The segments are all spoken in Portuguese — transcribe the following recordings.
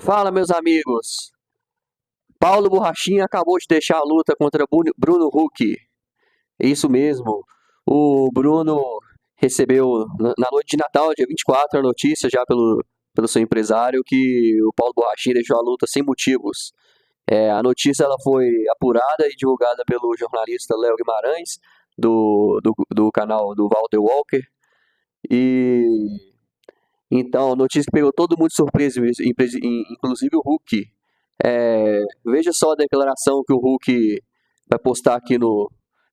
Fala, meus amigos. Paulo Borrachinha acabou de deixar a luta contra Bruno Huck. Isso mesmo. O Bruno recebeu na noite de Natal, dia 24, a notícia já pelo seu empresário que o Paulo Borrachinha deixou a luta sem motivos. A notícia ela foi apurada e divulgada pelo jornalista Léo Guimarães, do canal do Walter Walker. E então, a notícia que pegou todo mundo de surpresa, inclusive o Hulk. Veja só a declaração que o Hulk vai postar aqui no.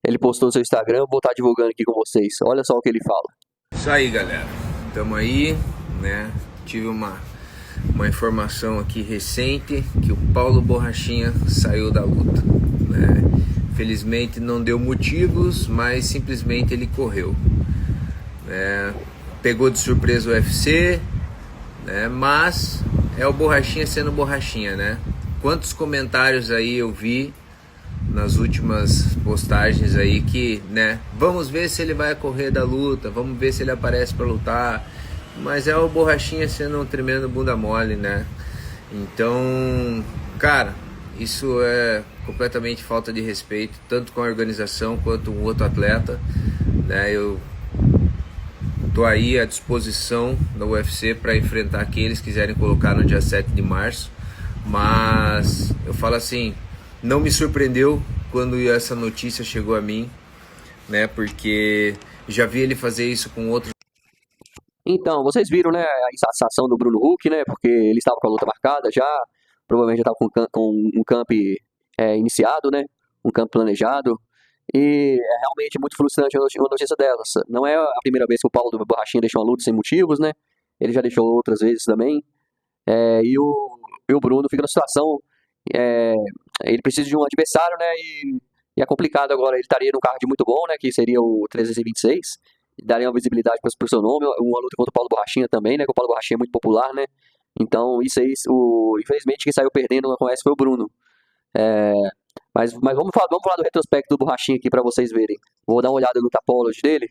Ele postou no seu Instagram, vou estar divulgando aqui com vocês. Olha só o que ele fala. Isso aí, galera. Tamo aí, né? Tive uma informação aqui recente que o Paulo Borrachinha saiu da luta, né? Felizmente não deu motivos, mas simplesmente ele correu, né? Pegou de surpresa o UFC, né? Mas é o Borrachinha sendo Borrachinha, né? Quantos comentários aí eu vi nas últimas postagens aí que, né, vamos ver se ele vai correr da luta, vamos ver se ele aparece para lutar, mas é o Borrachinha sendo um tremendo bunda mole, né? Então, cara, isso é completamente falta de respeito, tanto com a organização quanto com o outro atleta, né? Eu tô aí à disposição da UFC para enfrentar quem eles quiserem colocar no dia 7 de março, mas eu falo assim, não me surpreendeu quando essa notícia chegou a mim, né? Porque já vi ele fazer isso com outros. Então, vocês viram, né, a insatisfação do Bruno Huck, né? Porque ele estava com a luta marcada já, provavelmente já estava com um camp iniciado, né? Um camp planejado. E é realmente muito frustrante uma notícia dessa. Não é a primeira vez que o Paulo Borrachinha deixou uma luta sem motivos, né? Ele já deixou outras vezes também. E o Bruno fica na situação. é, Ele precisa de um adversário, né? E é complicado agora. Ele estaria num card muito bom, né? Que seria o 326. Daria uma visibilidade para o seu nome. Uma luta contra o Paulo Borrachinha também, né? Que o Paulo Borrachinha é muito popular, né? Então, isso aí, infelizmente, quem saiu perdendo com essa foi o Bruno. É, mas vamos falar do retrospecto do Borrachinha aqui para vocês verem. Vou dar uma olhada no Tapology dele.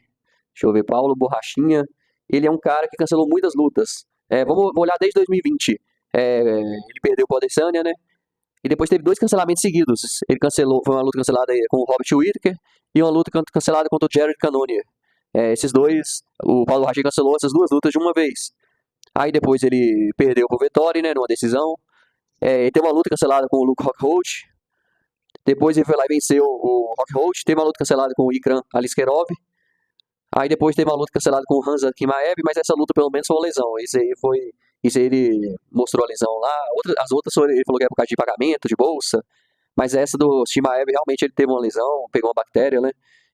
Deixa eu ver, Paulo Borrachinha. Ele é um cara que cancelou muitas lutas. Vamos olhar desde 2020. Ele perdeu o Adesanya, né? E depois teve dois cancelamentos seguidos. Ele cancelou, foi uma luta cancelada com o Robert Whittaker e uma luta cancelada contra o Jared Cannonier. Esses dois, o Paulo Borrachinha cancelou essas duas lutas de uma vez. Aí depois ele perdeu pro Vettori, né, numa decisão. Ele teve uma luta cancelada com o Luke Rockhold. Depois ele foi lá e venceu o Rockhold. Teve uma luta cancelada com o Ikram Aliskerov. Aí depois teve uma luta cancelada com o Hamza Chimaev, mas essa luta pelo menos foi uma lesão. Isso aí ele mostrou a lesão lá. As outras ele falou que é por causa de pagamento, de bolsa. Mas essa do Chimaev realmente ele teve uma lesão, pegou uma bactéria, né?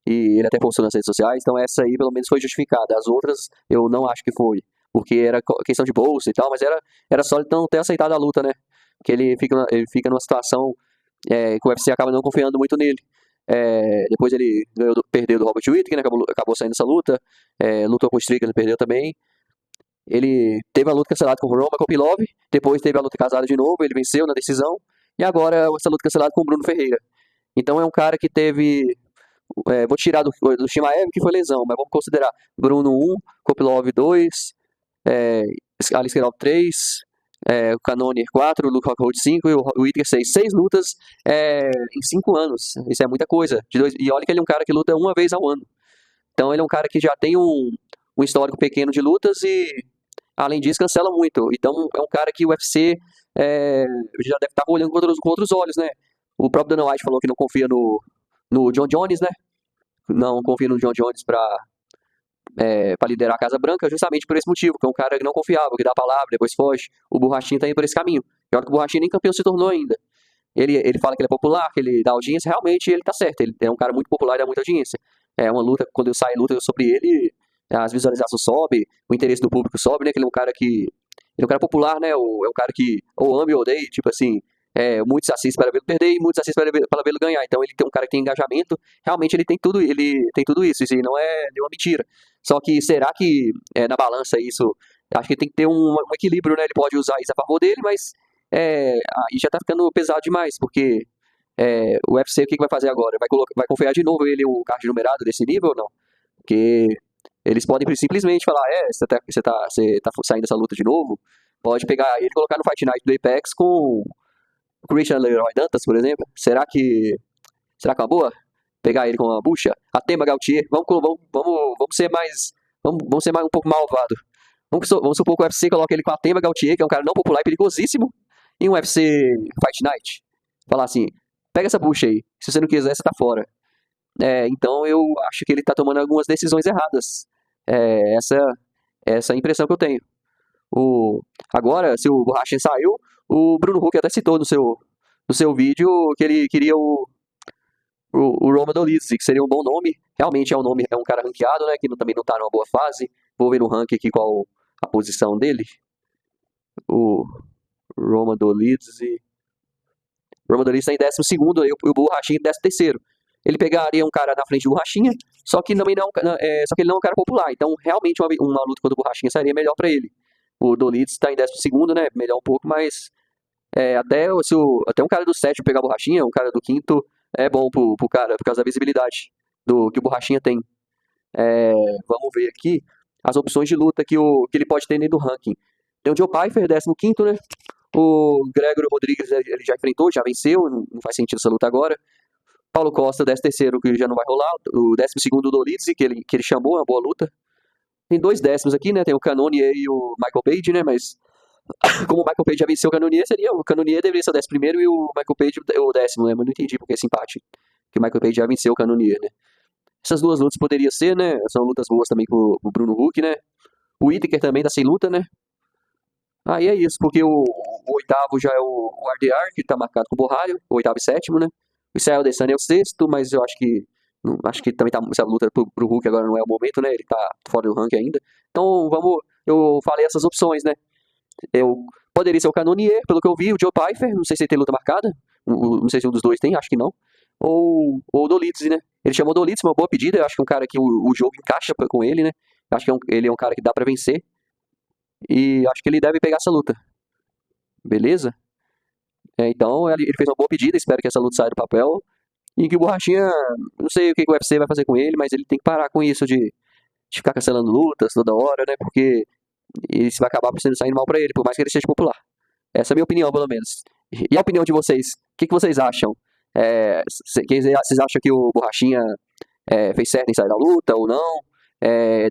E ele até postou nas redes sociais, então essa aí pelo menos foi justificada. As outras eu não acho que foi, porque era questão de bolsa e tal, mas era só ele não ter aceitado a luta, né? Porque ele fica numa situação que o UFC acaba não confiando muito nele. Depois ele perdeu do Robert Whittaker, né? Acabou saindo dessa luta. Lutou com o Strickland, perdeu também. Ele teve a luta cancelada com o Roman Kopilov, depois teve a luta casada de novo, ele venceu na decisão, e agora essa luta cancelada com o Bruno Ferreira. Então é um cara que teve. Vou tirar do Shimaev, que foi lesão, mas vamos considerar Bruno 1, Kopilov 2, Aliskerov 3, o Cannonier 4, o Luke Rockhold 5 e o Whittaker 6. 6 lutas em 5 anos. Isso é muita coisa. E olha que ele é um cara que luta uma vez ao ano. Então ele é um cara que já tem um histórico pequeno de lutas e, além disso, cancela muito. Então é um cara que o UFC já deve estar olhando com outros olhos, né? O próprio Dana White falou que não confia no John Jones, né? Não confia no John Jones para liderar a Casa Branca, justamente por esse motivo, que é um cara que não confiava, que dá a palavra, depois foge. O Borrachinha tá indo por esse caminho. Pior que o Borrachinha nem campeão se tornou ainda. Ele fala que ele é popular, que ele dá audiência, realmente ele tá certo. Ele é um cara muito popular e dá muita audiência. Uma luta, quando eu saio luta sobre ele, as visualizações sobem, o interesse do público sobe, né? Que ele é um cara que. Ele é um cara popular, né? É um cara que ou ama ou odeia, tipo assim. Muitos assistem para vê-lo perder e muitos assistem para vê-lo ganhar. Então ele tem um cara que tem engajamento, realmente ele tem tudo isso não é nenhuma mentira. Só que será que na balança isso. Acho que tem que ter um equilíbrio, né? Ele pode usar isso a favor dele, mas aí já tá ficando pesado demais, porque o UFC o que vai fazer agora? Vai confiar de novo ele o card numerado desse nível ou não? Porque eles podem simplesmente falar, você tá saindo dessa luta de novo, Pode pegar ele e colocar no Fight Night do Apex com o Christian Leroy Dantas, por exemplo. Será que é uma boa? Pegar ele com uma bucha? A Temba Gautier. Vamos ser mais. Vamos ser mais um pouco malvado. Vamos supor que o UFC coloca ele com a Temba Gautier, que é um cara não popular e perigosíssimo, em um UFC Fight Night. Falar assim, pega essa bucha aí. Se você não quiser, você tá fora. Então eu acho que ele tá tomando algumas decisões erradas. Essa é a impressão que eu tenho. Agora, se o Borrachinha saiu, o Bruno Huck até citou no seu vídeo que ele queria o Roma Dolidze, que seria um bom nome. Realmente é um cara ranqueado, né? Que também não tá numa boa fase. Vou ver no ranking aqui qual a posição dele. O Roma Dolidze. O Roma Dolidze tá em 12º, e o Borrachinha em 13º. Ele pegaria um cara na frente do Borrachinha, só que também não, só que ele não é um cara popular. Então, realmente, uma luta contra o Borrachinha seria melhor pra ele. O Dolidze tá em 12º, né? Melhor um pouco, mas até um cara do 7º pegar a Borrachinha, um cara do 5º é bom pro cara, por causa da visibilidade que o Borrachinha tem. Vamos ver aqui as opções de luta que ele pode ter dentro do ranking. Tem o Joe Pyfer, 15º, né? O Gregory Rodrigues, ele já enfrentou, já venceu, não faz sentido essa luta agora. Paulo Costa, 13º, que já não vai rolar. O 12º, Dolidze, que ele chamou, uma boa luta. Tem 2 décimos aqui, né? Tem o Cannonier e o Michael Page, né? Mas como o Michael Page já venceu o Cannonier, o Cannonier deveria ser o 11º e o Michael Page o 10º, né? Mas não entendi porque esse empate. Porque o Michael Page já venceu o Cannonier, né? Essas duas lutas poderiam ser, né? São lutas boas também pro Bruno Huck, né? O Whittaker também tá sem luta, né? Aí é isso, porque o 8º já é o RDR, que tá marcado com o Borralho, o 8º e 7º, né? O Israel Adesanya é o 6º, mas eu acho que também essa luta pro Huck agora não é o momento, né? Ele tá fora do ranking ainda. Então, eu falei essas opções, né? Poderia ser o Cannonier, pelo que eu vi, o Joe Pyfer, não sei se ele tem luta marcada, não sei se um dos dois tem, acho que não. Ou o Dolidze, né? Ele chamou o Dolidze, uma boa pedida, eu acho que é um cara que o jogo encaixa com ele, né? Eu acho que ele é um cara que dá pra vencer. E acho que ele deve pegar essa luta. Beleza? Então, ele fez uma boa pedida, espero que essa luta saia do papel. E que o Borrachinha, não sei o que o UFC vai fazer com ele, mas ele tem que parar com isso de ficar cancelando lutas toda hora, né? Porque isso vai acabar saindo mal pra ele, por mais que ele seja popular. Essa é a minha opinião, pelo menos. E a opinião de vocês? O que vocês acham? Vocês acham que o Borrachinha fez certo em sair da luta ou não?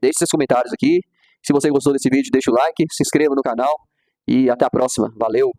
Deixe seus comentários aqui. Se você gostou desse vídeo, deixa o like, se inscreva no canal e até a próxima. Valeu!